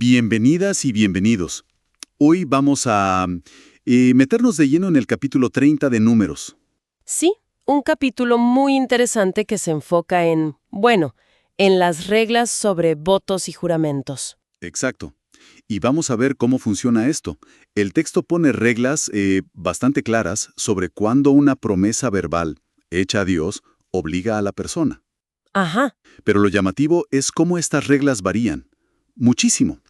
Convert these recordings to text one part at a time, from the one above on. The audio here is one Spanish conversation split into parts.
Bienvenidas y bienvenidos. Hoy vamos a meternos de lleno en el capítulo 30 de Números. Sí, un capítulo muy interesante que se enfoca en las reglas sobre votos y juramentos. Exacto. Y vamos a ver cómo funciona esto. El texto pone reglas bastante claras sobre cuándo una promesa verbal hecha a Dios obliga a la persona. Ajá, Pero lo llamativo es cómo estas reglas varían. Muchísimo.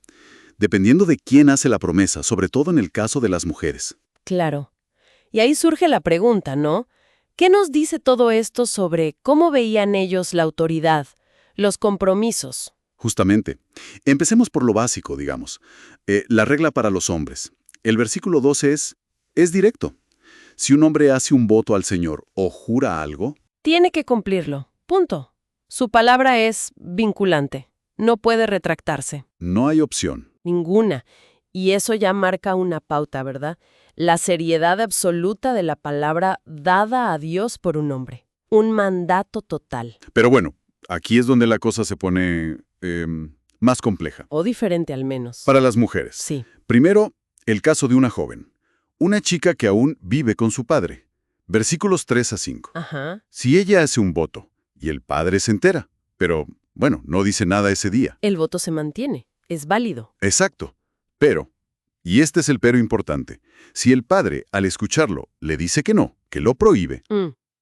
Dependiendo de quién hace la promesa, sobre todo en el caso de las mujeres. claro. Y ahí surge la pregunta, ¿no? ¿Qué nos dice todo esto sobre cómo veían ellos la autoridad, los compromisos? Justamente. Empecemos por lo básico, digamos. La regla para los hombres. El versículo 12 es directo. Si un hombre hace un voto al Señor o jura algo, Tiene que cumplirlo. Punto. Su palabra es vinculante. No puede retractarse. no hay opción. Ninguna. Y eso ya marca una pauta, ¿verdad? La seriedad absoluta de la palabra dada a Dios por un hombre. Un mandato total. Pero bueno, aquí es donde la cosa se pone más compleja. O diferente al menos. Para las mujeres. Sí. Primero, el caso de una joven. Una chica que aún vive con su padre. Versículos 3 a 5. Ajá. Si ella hace un voto y el padre se entera, pero, bueno, no dice nada ese día. El voto se mantiene. Es válido. Exacto. Pero, y este es el pero importante, si el padre, al escucharlo, le dice que no, que lo prohíbe,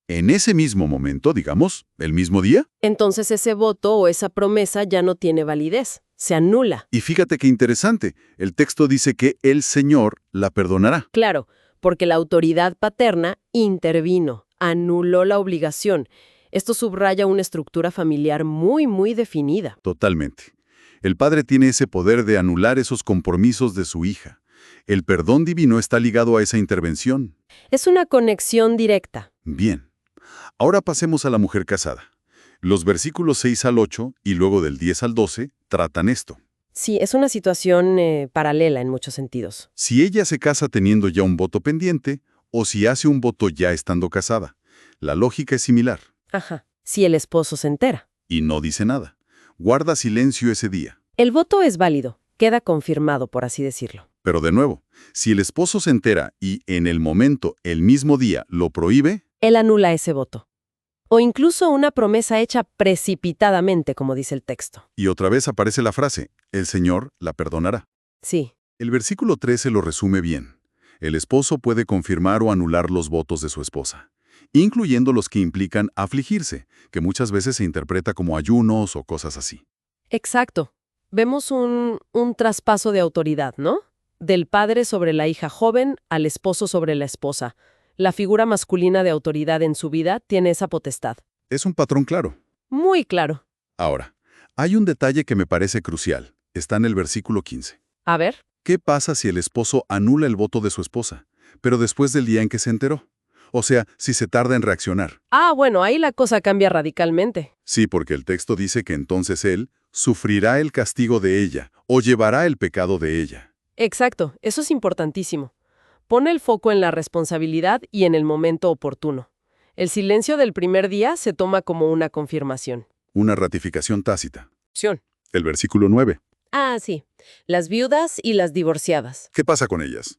en ese mismo momento, digamos, el mismo día, Entonces ese voto o esa promesa ya no tiene validez. Se anula. y fíjate qué interesante, el texto dice que el Señor la perdonará. Claro, porque la autoridad paterna intervino, anuló la obligación. Esto subraya una estructura familiar muy definida. Totalmente. El padre tiene ese poder de anular esos compromisos de su hija. El perdón divino está ligado a esa intervención. Es una conexión directa. Bien. Ahora pasemos a la mujer casada. Los versículos 6 al 8 y luego del 10 al 12 tratan esto. Sí, es una situación paralela en muchos sentidos. Si ella se casa teniendo ya un voto pendiente o si hace un voto ya estando casada. La lógica es similar. Ajá. Si el esposo se entera. Y no dice nada. Guarda silencio ese día. El voto es válido. Queda confirmado, por así decirlo. Pero de nuevo, si el esposo se entera y en el momento, el mismo día, lo prohíbe, Él anula ese voto. O incluso una promesa hecha precipitadamente, como dice el texto. y otra vez aparece la frase, el Señor la perdonará. Sí. El versículo 13 lo resume bien. El esposo puede confirmar o anular los votos de su esposa, incluyendo los que implican afligirse, que muchas veces se interpreta como ayunos o cosas así. Exacto. Vemos un traspaso de autoridad, ¿no? Del padre sobre la hija joven al esposo sobre la esposa. La figura masculina de autoridad en su vida tiene esa potestad. Es un patrón claro. Muy claro. Ahora, hay un detalle que me parece crucial. Está en el versículo 15. A ver. ¿Qué pasa si el esposo anula el voto de su esposa, pero después del día en que se enteró? O sea, si se tarda en reaccionar. Bueno, ahí la cosa cambia radicalmente. Sí, porque el texto dice que entonces él sufrirá el castigo de ella o llevará el pecado de ella. Exacto, eso es importantísimo. Pone el foco en la responsabilidad y en el momento oportuno. El silencio del primer día se toma como una confirmación. Una ratificación tácita. Acción. El versículo 9. Sí. Las viudas y las divorciadas. ¿Qué pasa con ellas?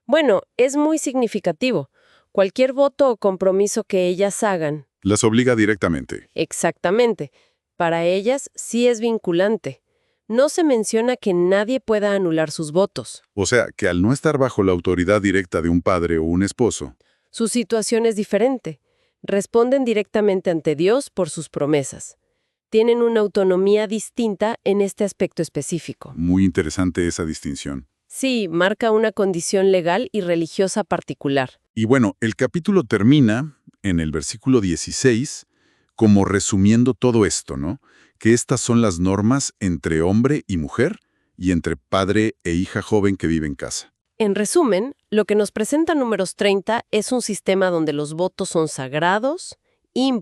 Bueno, es muy significativo. Cualquier voto o compromiso que ellas hagan, Las obliga directamente. exactamente, para ellas sí es vinculante. No se menciona que nadie pueda anular sus votos. O sea, que al no estar bajo la autoridad directa de un padre o un esposo, Su situación es diferente. Responden directamente ante Dios por sus promesas. Tienen una autonomía distinta en este aspecto específico. muy interesante esa distinción. Sí, marca una condición legal y religiosa particular. Y bueno, el capítulo termina en el versículo 16 como resumiendo todo esto, ¿no? Que estas son las normas entre hombre y mujer y entre padre e hija joven que vive en casa. En resumen, lo que nos presenta Números 30 es un sistema donde los votos son sagrados,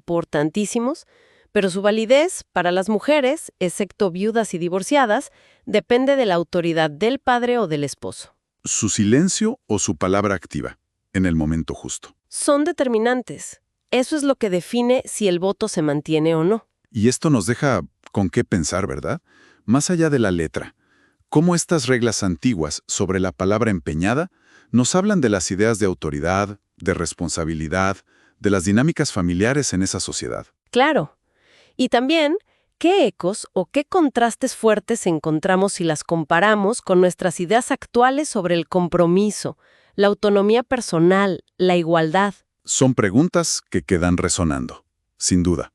importantísimos, pero su validez para las mujeres, excepto viudas y divorciadas, depende de la autoridad del padre o del esposo. Su silencio o su palabra activa, en el momento justo. Son determinantes. Eso es lo que define si el voto se mantiene o no. Y esto nos deja con qué pensar, ¿verdad? Más allá de la letra. cómo estas reglas antiguas sobre la palabra empeñada nos hablan de las ideas de autoridad, de responsabilidad, de las dinámicas familiares en esa sociedad. Claro. Y también, ¿qué ecos o qué contrastes fuertes encontramos si las comparamos con nuestras ideas actuales sobre el compromiso, la autonomía personal, la igualdad? Son preguntas que quedan resonando, sin duda.